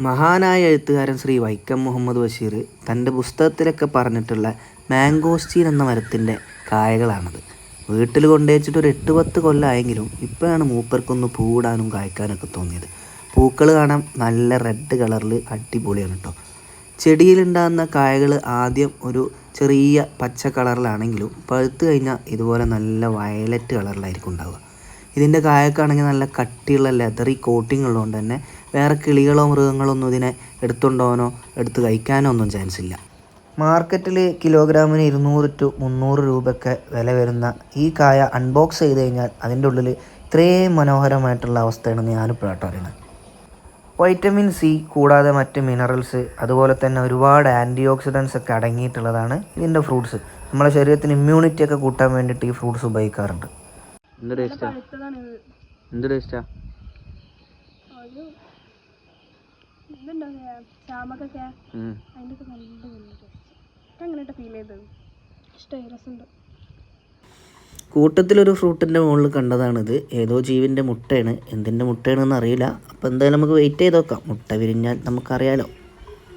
മഹാനായ എഴുത്തുകാരൻ ശ്രീ വൈക്കം മുഹമ്മദ് ബഷീർ തൻ്റെ പുസ്തകത്തിലൊക്കെ പറഞ്ഞിട്ടുള്ള മാംഗോസ്റ്റീൻ എന്ന മരത്തിൻ്റെ കായകളാണത്. വീട്ടിൽ കൊണ്ടുവച്ചിട്ട് ഒരു 8-10 കൊല്ലമായെങ്കിലും ഇപ്പോഴാണ് മൂപ്പർക്കൊന്ന് പൂവിടാനും കായ്ക്കാനൊക്കെ തോന്നിയത്. പൂക്കൾ കാണാൻ നല്ല റെഡ് കളറിൽ അടിപൊളിയാണ് കേട്ടോ. ചെടിയിലുണ്ടാകുന്ന കായകൾ ആദ്യം ഒരു ചെറിയ പച്ച കളറിലാണെങ്കിലും പഴുത്ത് കഴിഞ്ഞാൽ ഇതുപോലെ നല്ല വയലറ്റ് കളറിലായിരിക്കും ഉണ്ടാവുക. ഇതിൻ്റെ കായക്കാണെങ്കിൽ നല്ല കട്ടിയുള്ള ലെതറി കോട്ടിങ് ഉള്ളതുകൊണ്ട് തന്നെ വേറെ കിളികളോ മൃഗങ്ങളോ ഒന്നും ഇതിനെ എടുത്തുകൊണ്ടുപോകാനോ എടുത്ത് കഴിക്കാനോ ഒന്നും ചാൻസ് ഇല്ല. മാർക്കറ്റിൽ കിലോഗ്രാമിന് 200 to 300 രൂപയൊക്കെ വില വരുന്ന ഈ കായ അൺബോക്സ് ചെയ്ത് കഴിഞ്ഞാൽ അതിൻ്റെ ഉള്ളിൽ ഇത്രയും മനോഹരമായിട്ടുള്ള അവസ്ഥയാണെന്ന് ഞാനിപ്പോഴാട്ടോ അറിയുന്നത്. വൈറ്റമിൻ സി കൂടാതെ മറ്റ് മിനറൽസ് അതുപോലെ തന്നെ ഒരുപാട് ആൻറ്റി ഓക്സിഡൻസ് ഒക്കെ അടങ്ങിയിട്ടുള്ളതാണ് ഇതിൻ്റെ ഫ്രൂട്ട്സ്. നമ്മുടെ ശരീരത്തിന് ഇമ്മ്യൂണിറ്റി ഒക്കെ കൂട്ടാൻ വേണ്ടിയിട്ട് ഈ ഫ്രൂട്ട്സ് ഉപയോഗിക്കാറുണ്ട്. എന്ത് ടേസ്റ്റാ? എന്ത് ടേസ്റ്റാ? കൂട്ടത്തിലൊരു ഫ്രൂട്ടിൻ്റെ മുകളിൽ കണ്ടതാണിത്. ഏതോ ജീവിൻ്റെ മുട്ടയാണ്. എന്തിൻ്റെ മുട്ടയാണെന്ന് അറിയില്ല. അപ്പോൾ എന്തായാലും നമുക്ക് വെയിറ്റ് ചെയ്ത് നോക്കാം. മുട്ട വിരിഞ്ഞാൽ നമുക്കറിയാലോ.